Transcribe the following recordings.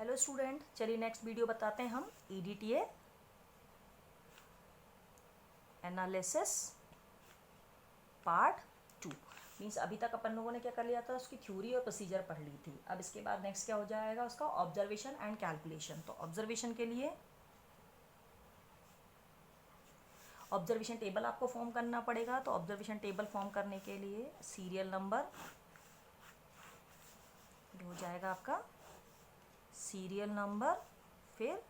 Hello student, चलिए next video बताते हैं हम ईडीटीए एनालिसिस पार्ट 2। मीन्स अभी तक अपन लोगों ने क्या कर लिया था, उसकी थ्योरी और प्रोसीजर पढ़ ली थी। अब इसके बाद नेक्स्ट क्या हो जाएगा, उसका ऑब्जर्वेशन एंड कैलकुलेशन। तो ऑब्जर्वेशन के लिए ऑब्जर्वेशन टेबल आपको फॉर्म करना पड़ेगा। तो ऑब्जर्वेशन टेबल फॉर्म करने के लिए सीरियल नंबर हो जाएगा आपका सीरियल नंबर, फिर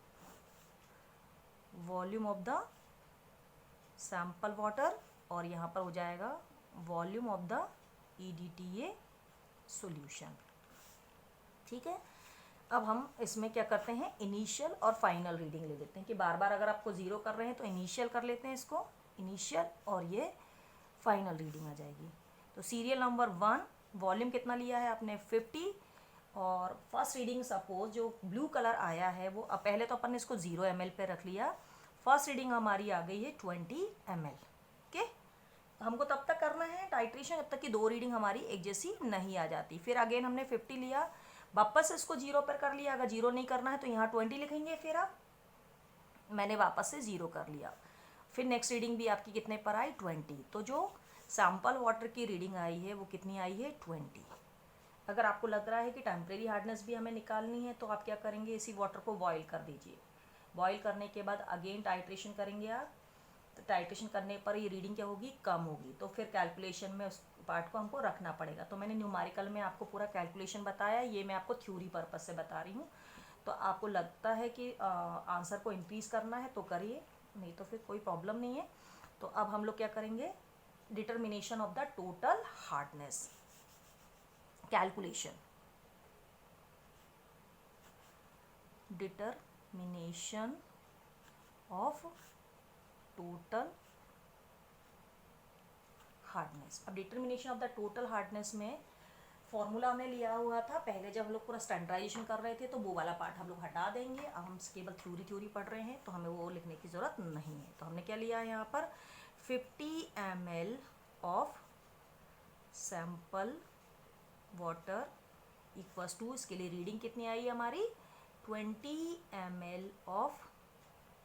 volume of the sample water, और यहाँ पर हो जाएगा volume of the EDTA solution. ठीक है। अब हम इसमें क्या करते हैं, इनिशियल और फाइनल रीडिंग ले लेते हैं कि बार बार अगर आपको ज़ीरो कर रहे हैं तो इनिशियल कर लेते हैं इसको, इनिशियल, और ये फाइनल रीडिंग आ जाएगी। तो सीरियल नंबर 1, वॉल्यूम कितना लिया है आपने 50, और फर्स्ट रीडिंग सपोज जो ब्लू कलर आया है वो पहले तो अपन ने इसको 0 ml पे रख लिया। फर्स्ट रीडिंग हमारी आ गई है 20 ml के। हमको तब तक करना है टाइट्रेशन जब तक कि दो रीडिंग हमारी एक जैसी नहीं आ जाती। फिर अगेन हमने 50 लिया, वापस इसको 0 पर कर लिया। अगर 0 नहीं करना है तो यहाँ 20 लिखेंगे। फिर अब मैंने वापस से 0 कर लिया। फिर नेक्स्ट रीडिंग भी आपकी कितने पर आई, 20। तो जो सैंपल वाटर की रीडिंग आई है वो कितनी आई है, 20। अगर आपको लग रहा है कि टेम्परेरी हार्डनेस भी हमें निकालनी है तो आप क्या करेंगे, इसी वाटर को बॉईल कर दीजिए। बॉईल करने के बाद अगेन टाइट्रेशन करेंगे आप। तो टाइट्रेशन करने पर ये रीडिंग क्या होगी, कम होगी। तो फिर कैलकुलेशन में उस पार्ट को हमको रखना पड़ेगा। तो मैंने न्यूमेरिकल में आपको पूरा कैलकुलेशन बताया, ये मैं आपको थ्योरी पर्पज से बता रही हूँ। तो आपको लगता है कि आंसर को इंक्रीज़ करना है तो करिए, नहीं तो फिर कोई प्रॉब्लम नहीं है। तो अब हम लोग क्या करेंगे, determination of the total hardness calculation. Determination of total hardness. अब determination of the total hardness में फॉर्मूला हमने लिया हुआ था पहले, जब हम लोग पूरा स्टैंडर्डाइजेशन कर रहे थे, तो वो वाला पार्ट हम लोग हटा देंगे। अब हम केवल थ्योरी पढ़ रहे हैं तो हमें वो लिखने की ज़रूरत नहीं है। तो हमने क्या लिया है यहाँ पर, 50 ml of sample water equals to, इसके लिए रीडिंग कितनी आई हमारी, 20 ml ऑफ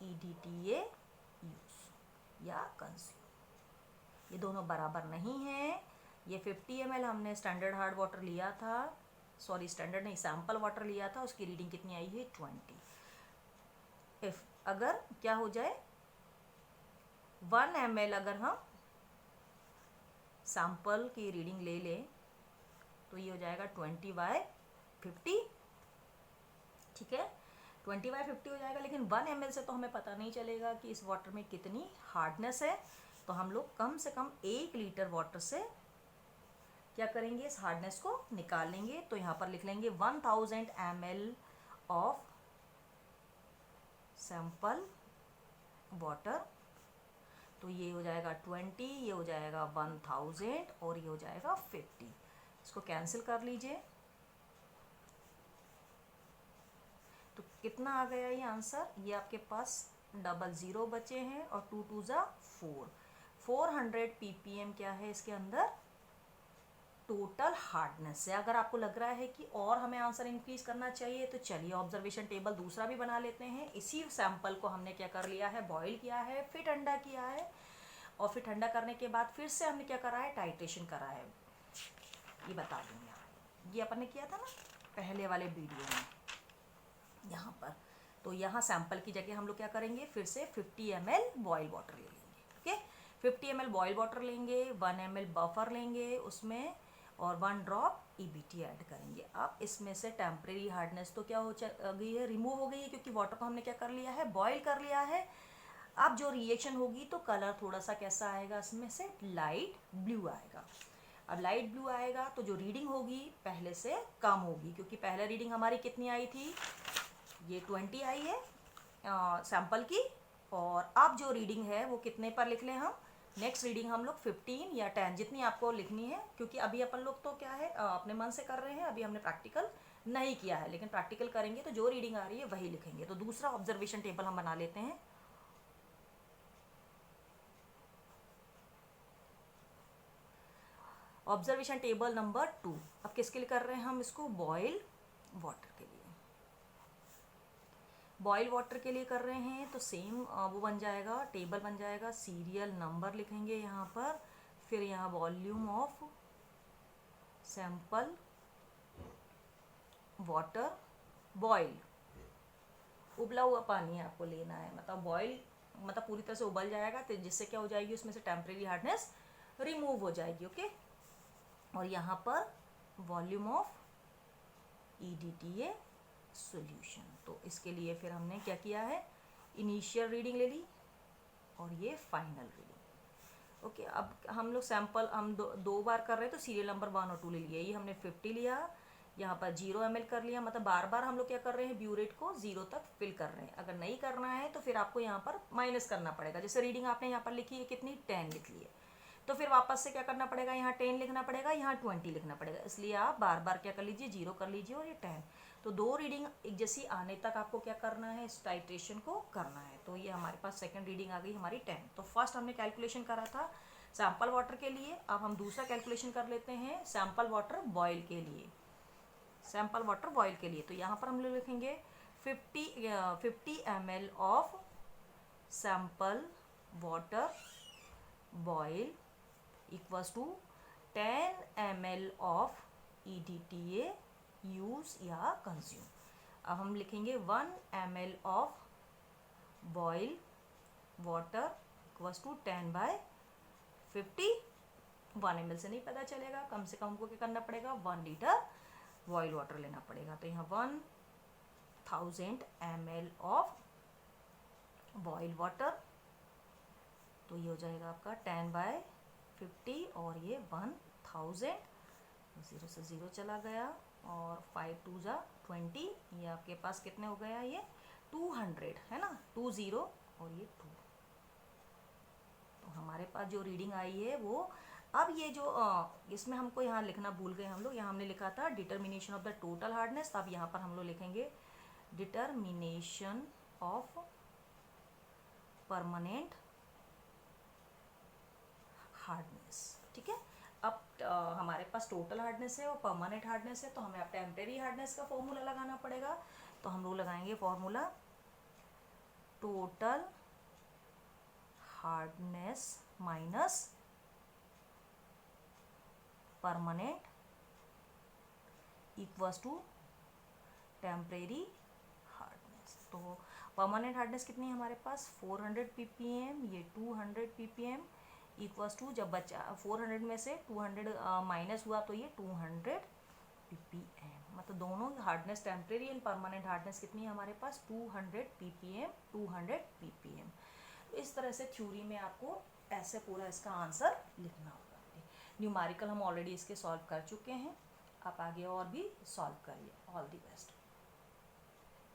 ईडीटीए यूज या कंज्यूम। ये दोनों बराबर नहीं है। ये 50 ml हमने स्टैंडर्ड हार्ड वाटर लिया था, सॉरी स्टैंडर्ड नहीं, सैंपल वाटर लिया था, उसकी रीडिंग कितनी आई है, 20। इफ अगर क्या हो जाए 1 ml अगर हम सैंपल की रीडिंग ले लें तो ये हो जाएगा 20/50। ठीक है, 20/50 हो जाएगा। लेकिन 1 ml से तो हमें पता नहीं चलेगा कि इस वाटर में कितनी हार्डनेस है। तो हम लोग कम से कम 1 लीटर वाटर से क्या करेंगे, इस हार्डनेस को निकाल लेंगे। तो यहाँ पर लिख लेंगे 1000 ml ऑफ सैंपल वाटर। तो ये हो जाएगा 20, ये हो जाएगा 1000 और ये हो जाएगा 50। इसको कैंसिल कर लीजिए। तो कितना आ गया ये आंसर, ये आपके पास 00 बचे हैं और 2 2 जा 4, 400 ppm क्या है इसके अंदर टोटल हार्डनेस है। अगर आपको लग रहा है कि और हमें आंसर इंक्रीज करना चाहिए तो चलिए ऑब्जर्वेशन टेबल दूसरा भी बना लेते हैं। इसी सैंपल को हमने क्या कर लिया है, बॉईल किया है, फिर ठंडा किया है, और फिर ठंडा करने के बाद फिर से हमने क्या करा है, टाइट्रेशन करा है। ये बता दूँगी, ये अपन ने किया था ना पहले वाले वीडियो में यहाँ पर। तो यहाँ सैंपल की जगह हम लोग क्या करेंगे, फिर से 50 ml बॉयल वाटर ले लेंगे। ओके, 50 ml बॉयल वाटर लेंगे, 1 ml बफर लेंगे उसमें, और 1 ड्रॉप ईबीटी ऐड करेंगे। अब इसमें से टेम्परेरी हार्डनेस तो क्या हो गई है, रिमूव हो गई है, क्योंकि वाटर को हमने क्या कर लिया है, बॉयल कर लिया है। अब जो रिएक्शन होगी तो कलर थोड़ा सा कैसा आएगा, इसमें से लाइट ब्लू आएगा। अब लाइट ब्लू आएगा तो जो रीडिंग होगी पहले से कम होगी, क्योंकि पहले रीडिंग हमारी कितनी आई थी, ये 20 आई है सैंपल की। और अब जो रीडिंग है वो कितने पर लिख लें हम, नेक्स्ट रीडिंग हम लोग 15 या 10 जितनी आपको लिखनी है, क्योंकि अभी अपन लोग तो क्या है अपने मन से कर रहे हैं, अभी हमने प्रैक्टिकल नहीं किया है। लेकिन प्रैक्टिकल करेंगे तो जो रीडिंग आ रही है वही लिखेंगे। तो दूसरा ऑब्जर्वेशन टेबल हम बना लेते हैं। Observation table number 2। अब किसके लिए कर रहे हैं हम इसको, बॉयल वाटर के लिए। बॉयल वाटर के लिए कर रहे हैं तो सेम वो बन जाएगा, टेबल बन जाएगा, सीरियल नंबर लिखेंगे यहाँ पर, फिर यहाँ volume of sample water boil, उबला हुआ पानी आपको लेना है, मतलब बॉयल मतलब पूरी तरह से उबल जाएगा, तो जिससे क्या हो जाएगी, उसमें से टेम्परेरी हार्डनेस रिमूव हो जाएगी। ओके, और यहाँ पर वॉल्यूम ऑफ EDTA सॉल्यूशन। तो इसके लिए फिर हमने क्या किया है, इनिशियल रीडिंग ले ली और ये फाइनल रीडिंग। ओके, अब हम लोग सैंपल हम दो बार कर रहे हैं तो सीरियल नंबर 1 और 2 ले लिया, ये हमने 50 लिया, यहाँ पर 0 ml कर लिया, मतलब बार बार हम लोग क्या कर रहे हैं, ब्यूरेट को 0 तक फिल कर रहे हैं। अगर नहीं करना है तो फिर आपको यहाँ पर माइनस करना पड़ेगा। जैसे रीडिंग आपने यहाँ पर लिखी है कितनी, 10 लिख ली है, तो फिर वापस से क्या करना पड़ेगा, यहाँ 10 लिखना पड़ेगा, यहाँ 20 लिखना पड़ेगा। इसलिए आप बार बार क्या कर लीजिए, 0 कर लीजिए और ये 10। तो दो रीडिंग एक जैसी आने तक आपको क्या करना है, इस टाइट्रेशन को करना है। तो ये हमारे पास सेकंड रीडिंग आ गई हमारी 10। तो फर्स्ट हमने कैलकुलेशन करा था सैंपल वाटर के लिए, अब हम दूसरा कैलकुलेशन कर लेते हैं सैंपल वाटर बॉयल के लिए। सैंपल वाटर बॉयल के लिए तो यहाँ पर हम लोग लिखेंगे 50 ml of sample water boil equals to 10 ml of EDTA use या कंज्यूम। अब हम लिखेंगे 1 ml of boil water equals to 10/50। 1 ml से नहीं पता चलेगा, कम से कम हमको क्या करना पड़ेगा, 1 लीटर बॉयल वाटर लेना पड़ेगा। तो यहाँ 1000 ml ऑफ बॉयल वाटर, तो ये हो जाएगा आपका 10/50 और ये 1000, 0 से 0 चला गया और 5 2 जा 20, ये आपके पास कितने हो गया, ये 200 है ना, 20 और ये 2। तो हमारे पास जो रीडिंग आई है वो, अब ये जो इसमें हमको यहाँ लिखना भूल गए हम लोग, यहाँ हमने लिखा था determination of the total hardness, अब यहाँ पर हम लोग लिखेंगे डिटर्मिनेशन ऑफ परमानेंट हार्डनेस। ठीक है, अब हमारे पास टोटल हार्डनेस है और परमानेंट हार्डनेस है, तो हमें अब टेम्परेरी हार्डनेस का फॉर्मूला लगाना पड़ेगा। तो हम लोग लगाएंगे formula total hardness minus permanent equals to temporary hardness. तो परमानेंट हार्डनेस कितनी है हमारे पास, 400 ppm, ये 200 ppm इक्वल्स टू, जब बचा 400 में से 200 माइनस हुआ तो ये 200 ppm, मतलब दोनों hardness temporary and permanent hardness कितनी है हमारे पास, 200 ppm 200 ppm। इस तरह से थ्योरी में आपको ऐसे पूरा इसका आंसर लिखना होगा। न्यूमेरिकल हम ऑलरेडी इसके सॉल्व कर चुके हैं, आप आगे और भी सॉल्व करिए। All the best.